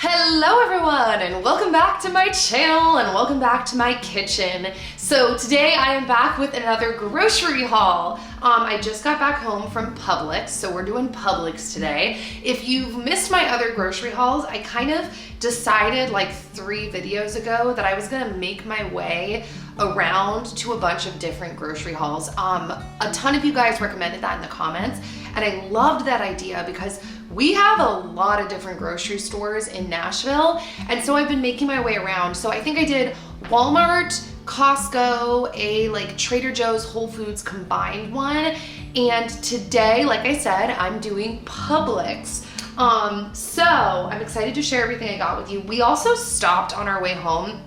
Hello everyone, and welcome back to my channel and welcome back to my kitchen. So today I am back with another grocery haul. I just got back home from Publix, so we're doing Publix today. If you've missed my other grocery hauls, I kind of decided like 3 videos ago that I was gonna make my way around to a bunch of different grocery hauls. A ton of you guys recommended that in the comments, and I loved that idea because we have a lot of different grocery stores in Nashville, and so I've been making my way around. So I think I did Walmart, Costco, a like Trader Joe's, Whole Foods combined one, and today, like I said, I'm doing Publix. So I'm excited to share everything I got with you. We also stopped on our way home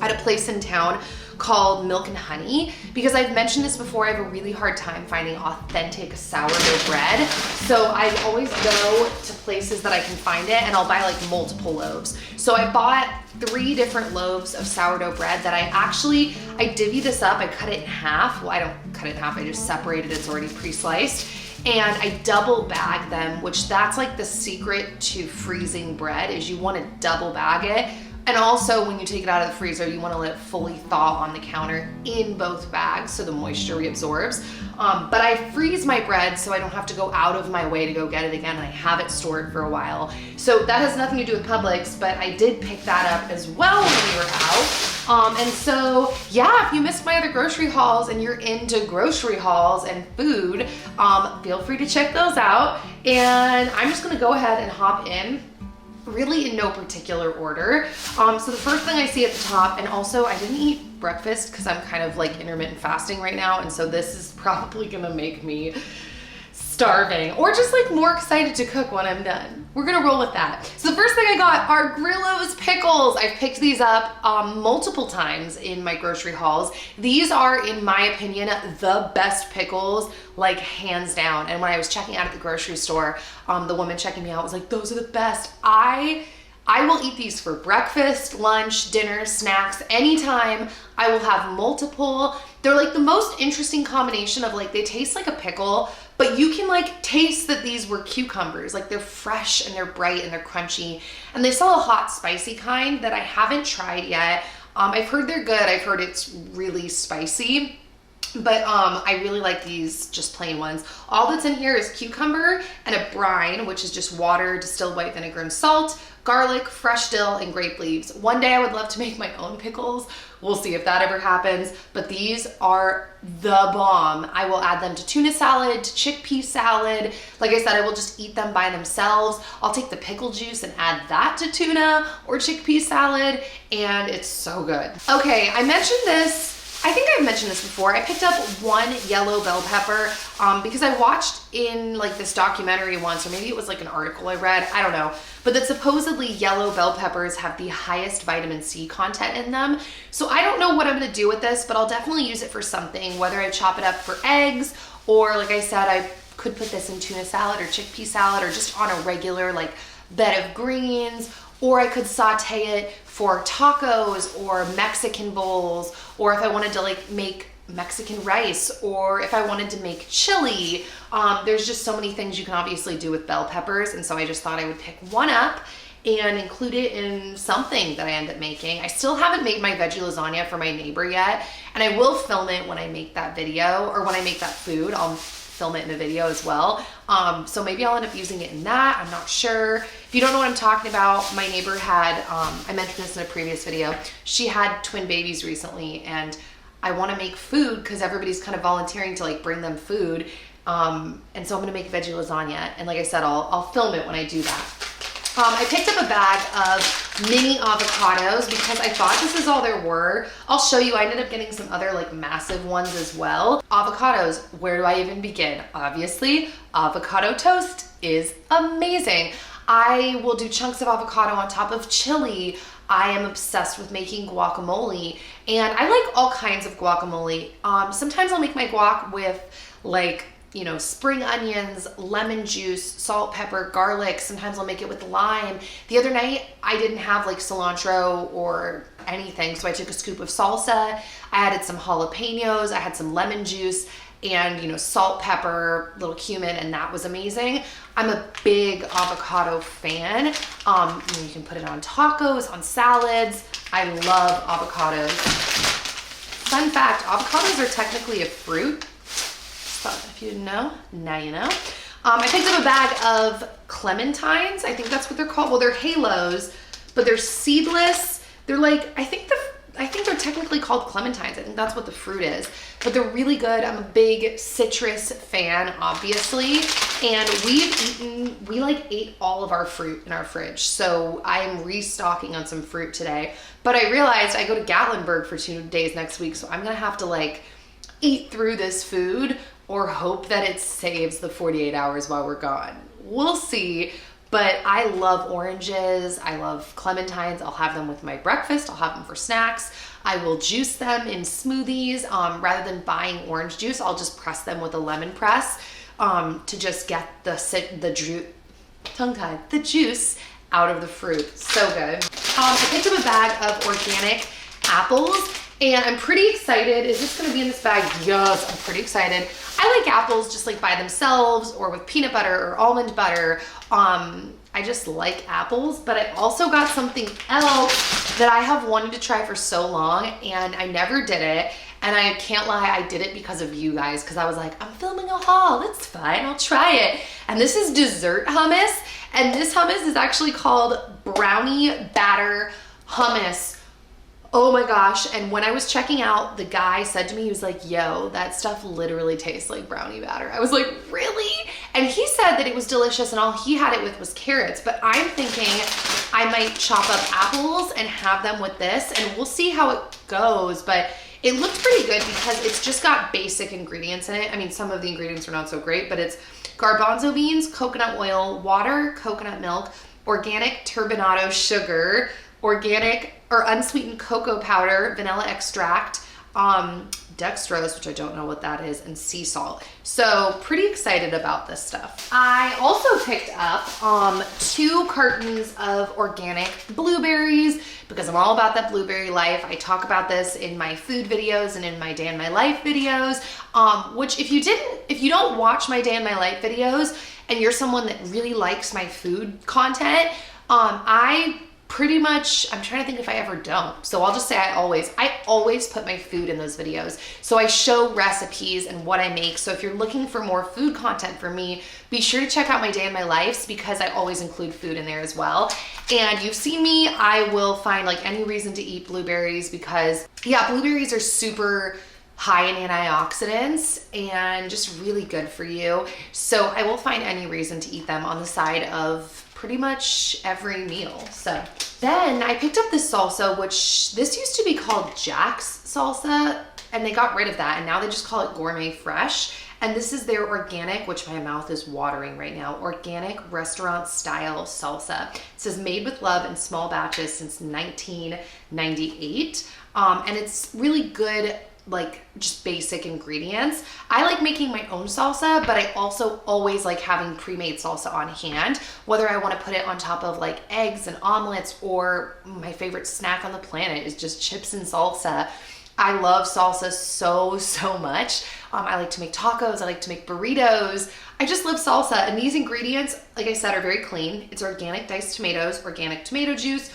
at a place in town called Milk and Honey, because I've mentioned this before, I have a really hard time finding authentic sourdough bread. So I always go to places that I can find it, and I'll buy like multiple loaves. So I bought 3 different loaves of sourdough bread that I divvy this up, I cut it in half. Well, I don't cut it in half, I just separate it, it's already pre-sliced. And I double bag them, which that's like the secret to freezing bread, is you want to double bag it. And also when you take it out of the freezer, you want to let it fully thaw on the counter in both bags so the moisture reabsorbs. But I freeze my bread so I don't have to go out of my way to go get it again, and I have it stored for a while. So that has nothing to do with Publix, but I did pick that up as well when we were out. And so, yeah, if you missed my other grocery hauls and you're into grocery hauls and food, feel free to check those out. And I'm just gonna go ahead and hop in, really in no particular order. So the first thing I see at the top, and also I didn't eat breakfast because I'm kind of like intermittent fasting right now, and so this is probably gonna make me starving or just like more excited to cook when I'm done. We're gonna roll with that. So the first thing I got are Grillo's pickles. I've picked these up multiple times in my grocery hauls. These are, in my opinion, the best pickles, like hands down. And when I was checking out at the grocery store, the woman checking me out was like, those are the best. I will eat these for breakfast, lunch, dinner, snacks, anytime. I will have multiple. They're like the most interesting combination of like, they taste like a pickle, but you can like taste that these were cucumbers. Like they're fresh and they're bright and they're crunchy. And they sell a hot spicy kind that I haven't tried yet. I've heard they're good. I've heard it's really spicy. But I really like these just plain ones. All that's in here is cucumber and a brine, which is just water, distilled white vinegar and salt, garlic, fresh dill, and grape leaves. One day I would love to make my own pickles. We'll see if that ever happens, but these are the bomb. I will add them to tuna salad, to chickpea salad. Like I said, I will just eat them by themselves. I'll take the pickle juice and add that to tuna or chickpea salad, and it's so good. Okay, I mentioned this, I think I've mentioned this before. I picked up 1 yellow bell pepper because I watched in like this documentary once, or maybe it was like an article I read, I don't know, but that supposedly yellow bell peppers have the highest vitamin C content in them. So I don't know what I'm gonna do with this, but I'll definitely use it for something, whether I chop it up for eggs, or like I said, I could put this in tuna salad or chickpea salad, or just on a regular like bed of greens, or I could saute it for tacos or Mexican bowls, or if I wanted to like make Mexican rice, or if I wanted to make chili. There's just so many things you can obviously do with bell peppers, and so I just thought I would pick one up and include it in something that I end up making. I still haven't made my veggie lasagna for my neighbor yet, and I will film it when I make that video, or when I make that food. I'll film it in a video as well. So maybe I'll end up using it in that, I'm not sure. If you don't know what I'm talking about, my neighbor had, I mentioned this in a previous video, she had twin babies recently, and I wanna make food because everybody's kind of volunteering to like bring them food. And so I'm gonna make veggie lasagna, and like I said, I'll film it when I do that. I picked up a bag of mini avocados because I thought this is all there were. I'll show you, I ended up getting some other like massive ones as well. Avocados, where do I even begin? Obviously, avocado toast is amazing. I will do chunks of avocado on top of chili. I am obsessed with making guacamole, and I like all kinds of guacamole. Sometimes I'll make my guac with like, you know, spring onions, lemon juice, salt, pepper, garlic. Sometimes I'll make it with lime. The other night I didn't have like cilantro or anything, so I took a scoop of salsa, I added some jalapenos, I had some lemon juice, and, you know, salt, pepper, little cumin, and that was amazing. I'm a big avocado fan. You can put it on tacos, on salads. I love avocados. Fun fact, avocados are technically a fruit. So if you didn't know, now you know. I picked up a bag of Clementines. I think that's what they're called. Well, they're halos, but they're seedless. They're like, I think they're technically called Clementines. I think that's what the fruit is, but they're really good. I'm a big citrus fan, obviously. And we like ate all of our fruit in our fridge. So I'm restocking on some fruit today, but I realized I go to Gatlinburg for 2 days next week. So I'm going to have to like eat through this food or hope that it saves the 48 hours while we're gone. We'll see. But I love oranges. I love clementines. I'll have them with my breakfast. I'll have them for snacks. I will juice them in smoothies. Rather than buying orange juice, I'll just press them with a lemon press to just get the juice out of the fruit. So good. I picked up a bag of organic apples, and I'm pretty excited. Is this gonna be in this bag? Yes, I'm pretty excited. I like apples just like by themselves or with peanut butter or almond butter. I just like apples, but I also got something else that I have wanted to try for so long and I never did it. And I can't lie, I did it because of you guys, because I was like, I'm filming a haul, it's fine, I'll try it. And this is dessert hummus, and this hummus is actually called brownie batter hummus. Oh my gosh, and when I was checking out, the guy said to me, he was like, yo, that stuff literally tastes like brownie batter. I was like, really? And he said that it was delicious and all he had it with was carrots, but I'm thinking I might chop up apples and have them with this, and we'll see how it goes, but it looked pretty good because it's just got basic ingredients in it. I mean, some of the ingredients are not so great, but it's garbanzo beans, coconut oil, water, coconut milk, organic turbinado sugar, organic or unsweetened cocoa powder, vanilla extract, dextrose, which I don't know what that is, and sea salt. So pretty excited about this stuff. I also picked up 2 cartons of organic blueberries because I'm all about that blueberry life. I talk about this in my food videos and in my day in my life videos, which if you don't watch my day in my life videos and you're someone that really likes my food content, I'm trying to think if I ever don't. So I'll just say I always put my food in those videos. So I show recipes and what I make. So if you're looking for more food content from me, be sure to check out my day in my lives because I always include food in there as well. And you've seen me, I will find like any reason to eat blueberries because yeah, blueberries are super high in antioxidants and just really good for you. So I will find any reason to eat them on the side of pretty much every meal. So then I picked up this salsa, which this used to be called Jack's salsa, and they got rid of that, and now they just call it Gourmet Fresh. And this is their organic, which my mouth is watering right now, organic restaurant style salsa. It says made with love in small batches since 1998. And it's really good, like just basic ingredients. I like making my own salsa, but I also always like having pre-made salsa on hand, whether I want to put it on top of like eggs and omelets, or my favorite snack on the planet is just chips and salsa. I love salsa so much. I like to make tacos. I like to make burritos. I just love salsa. And these ingredients, like I said, are very clean. It's organic diced tomatoes, organic tomato juice.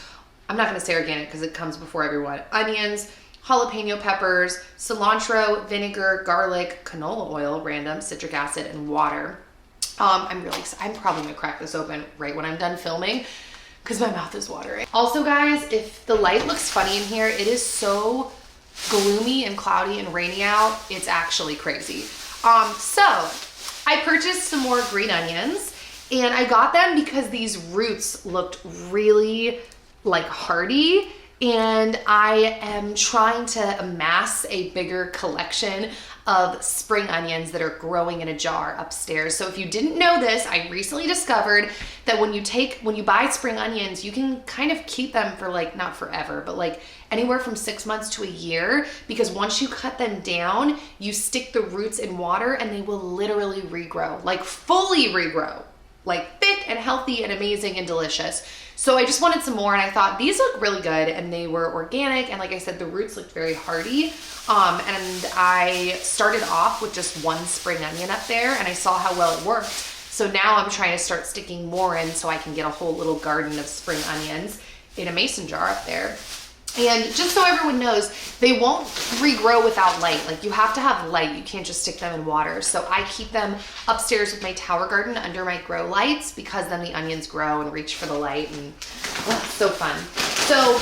I'm not going to say organic because it comes before everyone. Onions, jalapeno peppers, cilantro, vinegar, garlic, canola oil, random, citric acid, and water. I'm probably gonna crack this open right when I'm done filming because my mouth is watering. Also guys, if the light looks funny in here, it is so gloomy and cloudy and rainy out, it's actually crazy. So I purchased some more green onions, and I got them because these roots looked really like hardy, and I am trying to amass a bigger collection of spring onions that are growing in a jar upstairs. So if you didn't know this, I recently discovered that when you buy spring onions, you can kind of keep them for like, not forever, but like anywhere from 6 months to a year, because once you cut them down, you stick the roots in water and they will literally regrow, like fully regrow. like thick and healthy and amazing and delicious. So I just wanted some more, and I thought these look really good, and they were organic, and like I said, the roots looked very hearty. And I started off with just one spring onion up there, and I saw how well it worked. So now I'm trying to start sticking more in so I can get a whole little garden of spring onions in a mason jar up there. And just so everyone knows, they won't regrow without light. Like, you have to have light. You can't just stick them in water. So I keep them upstairs with my tower garden under my grow lights, because then the onions grow and reach for the light, and so fun. So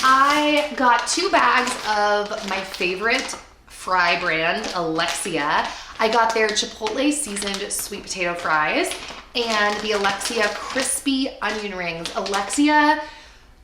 I got 2 bags of my favorite fry brand, Alexia. I got their Chipotle seasoned sweet potato fries and the Alexia crispy onion rings. Alexia,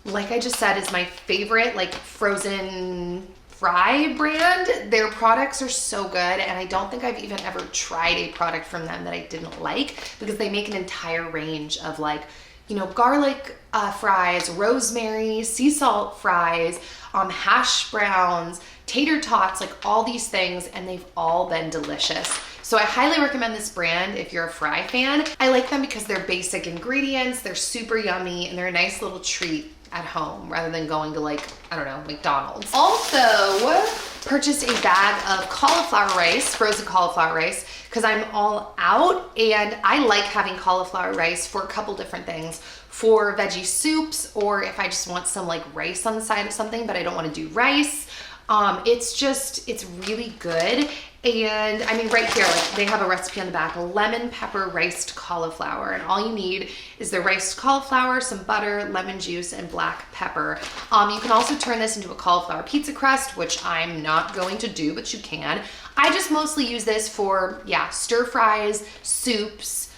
like I just said, is my favorite like frozen fry brand. Their products are so good, and I don't think I've even ever tried a product from them that I didn't like, because they make an entire range of like, you know, garlic fries, rosemary, sea salt fries, hash browns, tater tots, like all these things, and they've all been delicious. So I highly recommend this brand if you're a fry fan. I like them because they're basic ingredients, they're super yummy, and they're a nice little treat at home rather than going to like, I don't know, McDonald's. Also, purchased a bag of cauliflower rice, frozen cauliflower rice, because I'm all out, and I like having cauliflower rice for a couple different things. For veggie soups, or if I just want some like rice on the side of something, but I don't want to do rice. It's really good. And I mean, right here, like they have a recipe on the back, lemon pepper riced cauliflower. And all you need is the riced cauliflower, some butter, lemon juice, and black pepper. You can also turn this into a cauliflower pizza crust, which I'm not going to do, but you can. I just mostly use this for, yeah, stir fries, soups.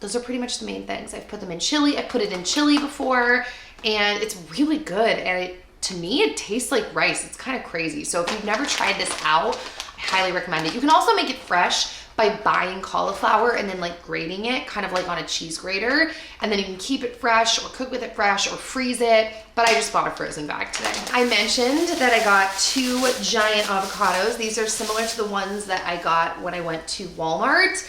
Those are pretty much the main things. I've put them in chili. I've put it in chili before, and it's really good. And to me, it tastes like rice. It's kind of crazy. So if you've never tried this out, I highly recommend it. You can also make it fresh by buying cauliflower and then like grating it, kind of like on a cheese grater. And then you can keep it fresh or cook with it fresh or freeze it. But I just bought a frozen bag today. I mentioned that I got 2 giant avocados. These are similar to the ones that I got when I went to Walmart.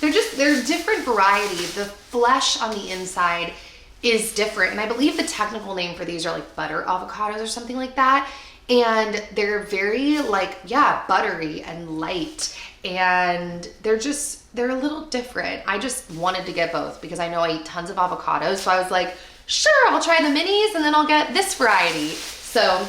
They're different variety. The flesh on the inside is different, and I believe the technical name for these are like butter avocados or something like that. And they're very like, yeah, buttery and light, and they're a little different. I just wanted to get both because I know I eat tons of avocados, so I was like, sure, I'll try the minis and then I'll get this variety. So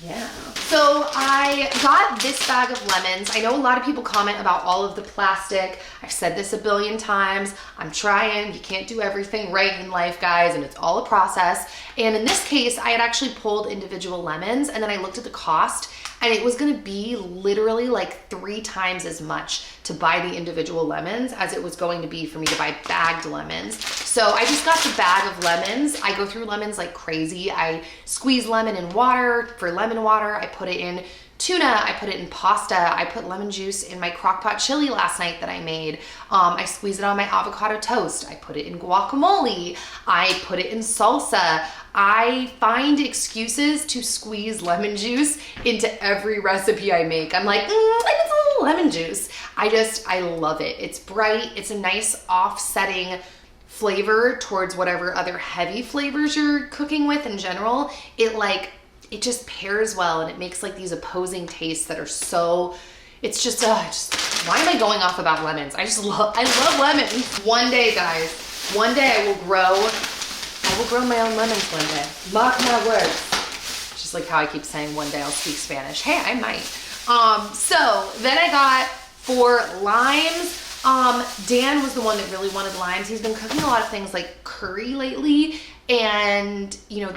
yeah. So I got this bag of lemons. I know a lot of people comment about all of the plastic. I've said this a billion times. I'm trying. You can't do everything right in life, guys, and it's all a process. And in this case, I had actually pulled individual lemons, and then I looked at the cost, and it was gonna be literally like 3 times as much to buy the individual lemons as it was going to be for me to buy bagged lemons. So I just got the bag of lemons. I go through lemons like crazy. I squeeze lemon in water for lemon water. I put it in tuna, I put it in pasta, I put lemon juice in my crock pot chili last night that I made. I squeeze it on my avocado toast. I put it in guacamole. I put it in salsa. I find excuses to squeeze lemon juice into every recipe I make. I'm like, I need a little lemon juice. I love it. It's bright. It's a nice offsetting flavor towards whatever other heavy flavors you're cooking with in general. It just pairs well, and it makes like these opposing tastes that are so, it's just why am I going off about lemons? I love lemons. One day, guys, one day I will grow my own lemons one day. Mark my words. Just like how I keep saying one day I'll speak Spanish. Hey, I might. So then I got 4 limes. Dan was the one that really wanted limes. He's been cooking a lot of things like curry lately, and you know,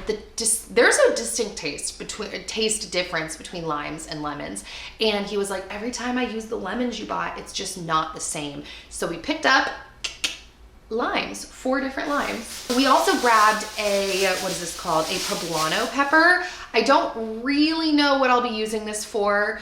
there's a distinct taste difference between limes and lemons. And he was like, every time I use the lemons you bought, it's just not the same. So we picked up limes, 4 different limes. We also grabbed what is this called? A Poblano pepper. I don't really know what I'll be using this for.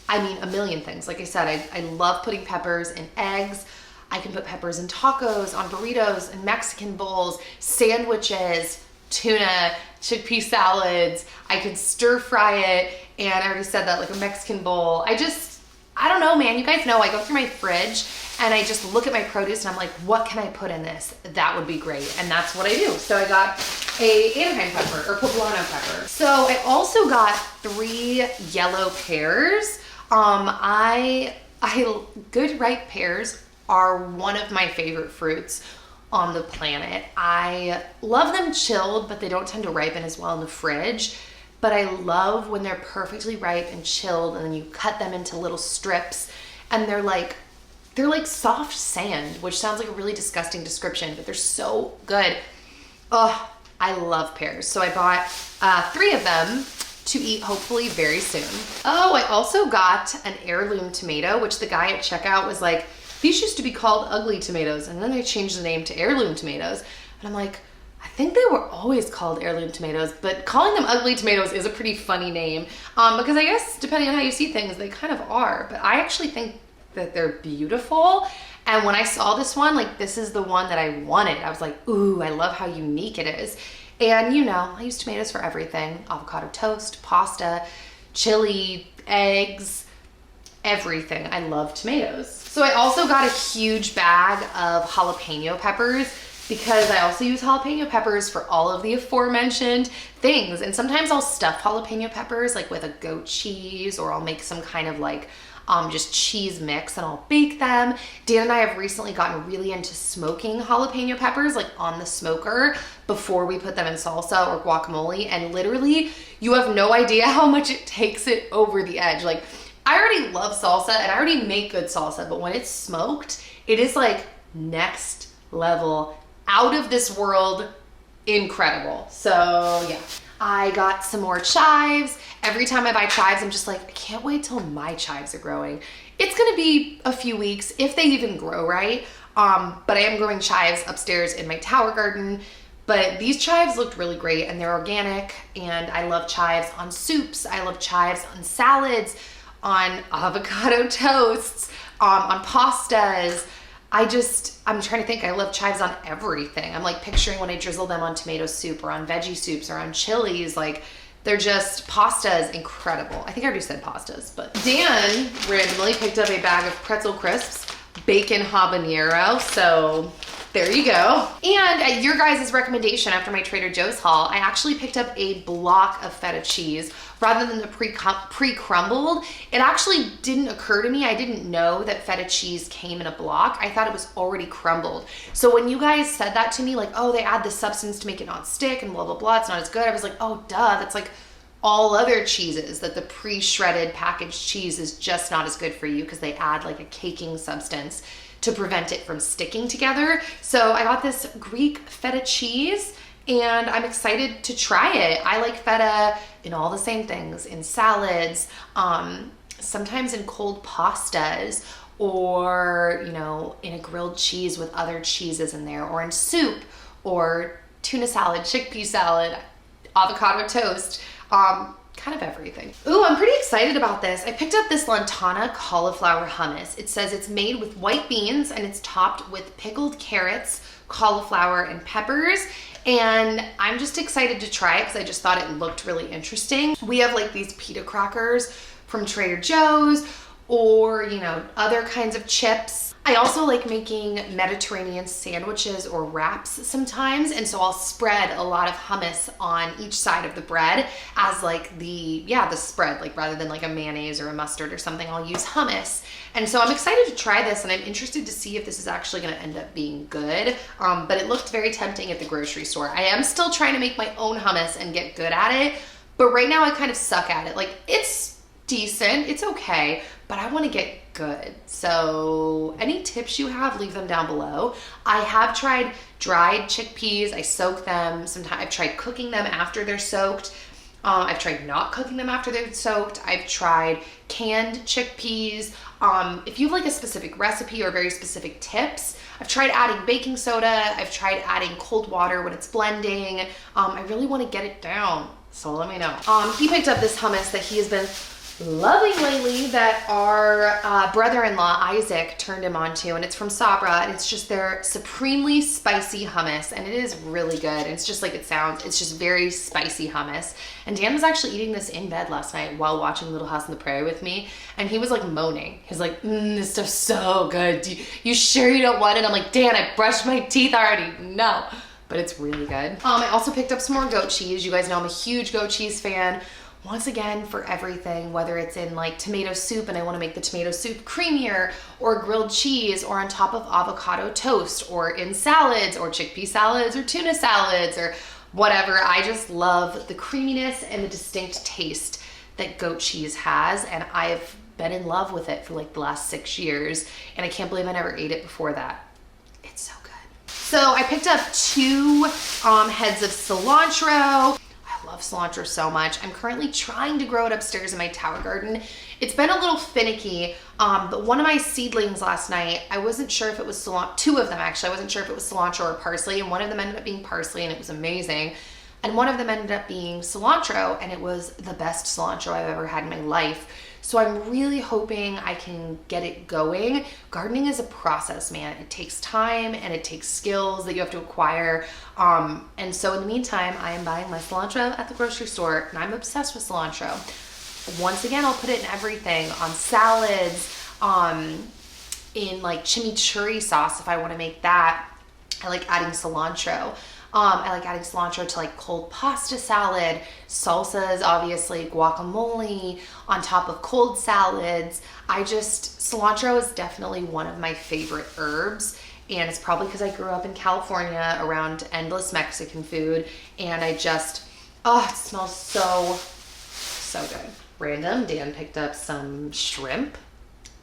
I mean, a million things. Like I said, I love putting peppers in eggs. I can put peppers in tacos, on burritos, and Mexican bowls, sandwiches, tuna, chickpea salads. I could stir fry it, and I already said that, like a Mexican bowl. I don't know, man. You guys know I go through my fridge and I just look at my produce and I'm like, what can I put in this? That would be great. And that's what I do. So I got a Anaheim pepper or Poblano pepper. So I also got 3 yellow pears. Good ripe pears are one of my favorite fruits on the planet. I love them chilled, but they don't tend to ripen as well in the fridge. But I love when they're perfectly ripe and chilled, and then you cut them into little strips, and they're like soft sand, which sounds like a really disgusting description, but they're so good. Oh, I love pears. So I bought 3 of them to eat hopefully very soon. Oh, I also got an heirloom tomato, which the guy at checkout was like, these used to be called ugly tomatoes, and then they changed the name to heirloom tomatoes. And I'm like, I think they were always called heirloom tomatoes, but calling them ugly tomatoes is a pretty funny name, because I guess depending on how you see things, they kind of are. But I actually think that they're beautiful. And when I saw this one, like, this is the one that I wanted. I was like, ooh, I love how unique it is. And you know, I use tomatoes for everything: avocado toast, pasta, chili, eggs, everything. I love tomatoes. So I also got a huge bag of jalapeno peppers, because I also use jalapeno peppers for all of the aforementioned things. And sometimes I'll stuff jalapeno peppers like with a goat cheese, or I'll make some kind of like just cheese mix and I'll bake them. Dan and I have recently gotten really into smoking jalapeno peppers, like on the smoker, before we put them in salsa or guacamole. And literally, you have no idea how much it takes it over the edge. Like, I already love salsa and I already make good salsa, but when it's smoked, it is like next level, out of this world, incredible. So yeah. I got some more chives. Every time I buy chives, I'm just like, I can't wait till my chives are growing. It's gonna be a few weeks, if they even grow right. But I am growing chives upstairs in my tower garden. But these chives looked really great, and they're organic, and I love chives on soups. I love chives on salads, on avocado toasts, on pastas. I'm trying to think, I love chives on everything. I'm like picturing when I drizzle them on tomato soup or on veggie soups or on chilies, like pasta is incredible. I think I already said pastas, but Dan randomly picked up a bag of pretzel crisps, bacon habanero, so there you go. And at your guys' recommendation after my Trader Joe's haul, I actually picked up a block of feta cheese rather than the pre-crumbled. It actually didn't occur to me. I didn't know that feta cheese came in a block. I thought it was already crumbled. So when you guys said that to me, like, oh, they add this substance to make it not stick and blah, blah, blah, it's not as good, I was like, oh, duh, that's like all other cheeses, that the pre-shredded packaged cheese is just not as good for you because they add like a caking substance to prevent it from sticking together. So I got this Greek feta cheese and I'm excited to try it. I like feta in all the same things, in salads, sometimes in cold pastas, or, you know, in a grilled cheese with other cheeses in there, or in soup, or tuna salad, chickpea salad, avocado toast, kind of everything. Ooh, I'm pretty excited about this. I picked up this Lantana cauliflower hummus. It says it's made with white beans and it's topped with pickled carrots, cauliflower, and peppers. And I'm just excited to try it because I just thought it looked really interesting. We have like these pita crackers from Trader Joe's, or, you know, other kinds of chips. I also like making Mediterranean sandwiches or wraps sometimes, and so I'll spread a lot of hummus on each side of the bread as like the spread, like rather than like a mayonnaise or a mustard or something, I'll use hummus. And so I'm excited to try this, and I'm interested to see if this is actually gonna end up being good, but it looked very tempting at the grocery store. I am still trying to make my own hummus and get good at it, but right now I kind of suck at it. Like, it's decent, it's okay, but I want to get good. So any tips you have, leave them down below. I have tried dried chickpeas. I soak them. Sometimes I've tried cooking them after they're soaked. I've tried not cooking them after they're soaked. I've tried canned chickpeas. If you have like a specific recipe or very specific tips, I've tried adding baking soda. I've tried adding cold water when it's blending. I really want to get it down, so let me know. He picked up this hummus that he has been loving lately that our brother-in-law Isaac turned him onto, and it's from Sabra, and it's just their supremely spicy hummus, and it is really good. It's just like it sounds. It's just very spicy hummus. And Dan was actually eating this in bed last night while watching Little House on the Prairie with me, and he was like moaning. He was like, this stuff's so good. You sure you don't want it? I'm like, Dan, I brushed my teeth already. No. But it's really good. I also picked up some more goat cheese. You guys know I'm a huge goat cheese fan. Once again, for everything, whether it's in like tomato soup and I want to make the tomato soup creamier, or grilled cheese, or on top of avocado toast, or in salads, or chickpea salads, or tuna salads, or whatever. I just love the creaminess and the distinct taste that goat cheese has, and I've been in love with it for like the last 6 years, and I can't believe I never ate it before that. It's so good. So I picked up 2 heads of cilantro. I love cilantro so much. I'm currently trying to grow it upstairs in my tower garden. It's been a little finicky, but one of my seedlings last night, I wasn't sure if it was cilantro, 2 of them actually, I wasn't sure if it was cilantro or parsley, and one of them ended up being parsley, and it was amazing. And one of them ended up being cilantro, and it was the best cilantro I've ever had in my life. So I'm really hoping I can get it going. Gardening is a process, man. It takes time and it takes skills that you have to acquire. And so in the meantime, I am buying my cilantro at the grocery store, and I'm obsessed with cilantro. Once again, I'll put it in everything, on salads, in like chimichurri sauce if I want to make that. I like adding cilantro. I like adding cilantro to like cold pasta salad, salsas, obviously, guacamole, on top of cold salads. Cilantro is definitely one of my favorite herbs, and it's probably because I grew up in California around endless Mexican food, and it smells so good. Random, Dan picked up some shrimp.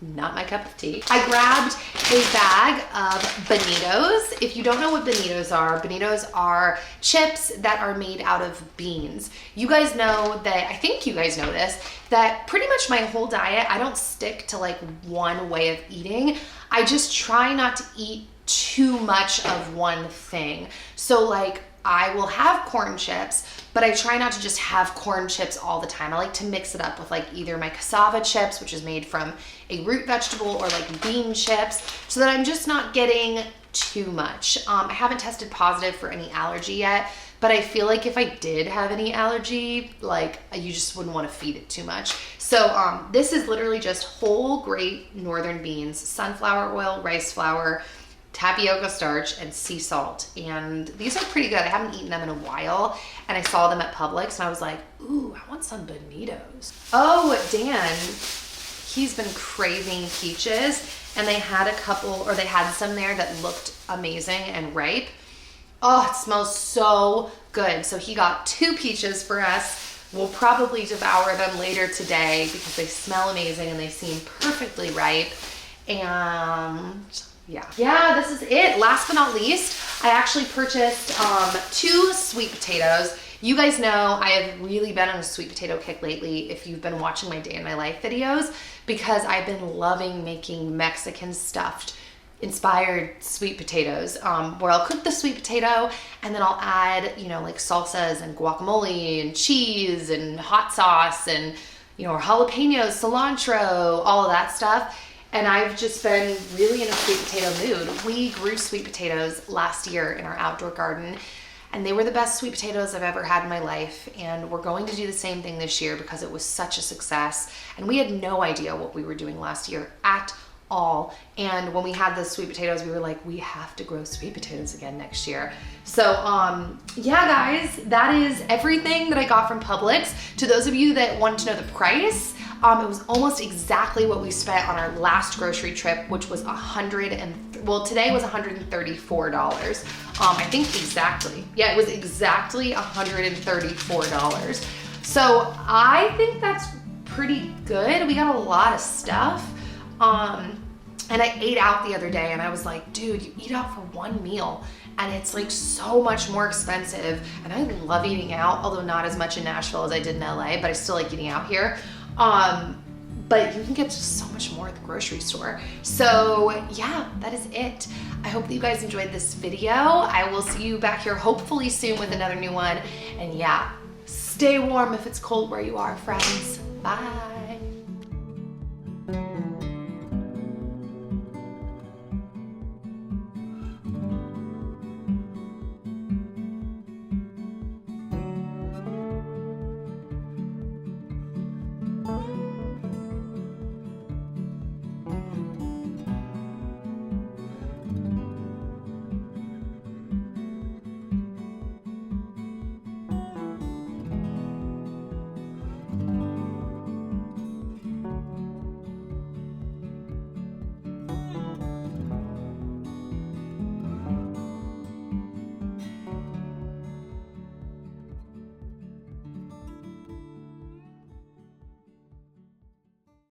Not my cup of tea. I grabbed a bag of Bonitos. If you don't know what Bonitos are chips that are made out of beans. You guys know that, I think you guys know this, that pretty much my whole diet, I don't stick to like one way of eating. I just try not to eat too much of one thing. So like, I will have corn chips, but I try not to just have corn chips all the time. I like to mix it up with like either my cassava chips, which is made from a root vegetable, or like bean chips, so that I'm just not getting too much. I haven't tested positive for any allergy yet, but I feel like if I did have any allergy, like you just wouldn't want to feed it too much. So this is literally just whole great northern beans, sunflower oil, rice flour, tapioca starch, and sea salt. And these are pretty good. I haven't eaten them in a while, and I saw them at Publix, and I was like, ooh, I want some Bonitos. Oh, Dan, he's been craving peaches, and they had some there that looked amazing and ripe. Oh, it smells so good. So he got 2 peaches for us. We'll probably devour them later today because they smell amazing and they seem perfectly ripe. And yeah, this is it. Last but not least, I actually purchased 2 sweet potatoes. You guys know I have really been on a sweet potato kick lately if you've been watching my day in my life videos, because I've been loving making Mexican stuffed inspired sweet potatoes, where I'll cook the sweet potato and then I'll add, like salsas and guacamole and cheese and hot sauce and, or jalapenos, cilantro, all of that stuff. And I've just been really in a sweet potato mood. We grew sweet potatoes last year in our outdoor garden, and they were the best sweet potatoes I've ever had in my life. And we're going to do the same thing this year because it was such a success. And we had no idea what we were doing last year at all. And when we had the sweet potatoes, we were like, we have to grow sweet potatoes again next year. So yeah, guys, that is everything that I got from Publix. To those of you that want to know the price, it was almost exactly what we spent on our last grocery trip, which was today was $134. I think exactly. Yeah, it was exactly $134. So I think that's pretty good. We got a lot of stuff. And I ate out the other day and I was like, dude, you eat out for one meal and it's like so much more expensive. And I love eating out, although not as much in Nashville as I did in LA, but I still like eating out here. But you can get just so much more at the grocery store. So yeah, that is it. I hope that you guys enjoyed this video. I will see you back here hopefully soon with another new one. And yeah, stay warm if it's cold where you are, friends. Bye.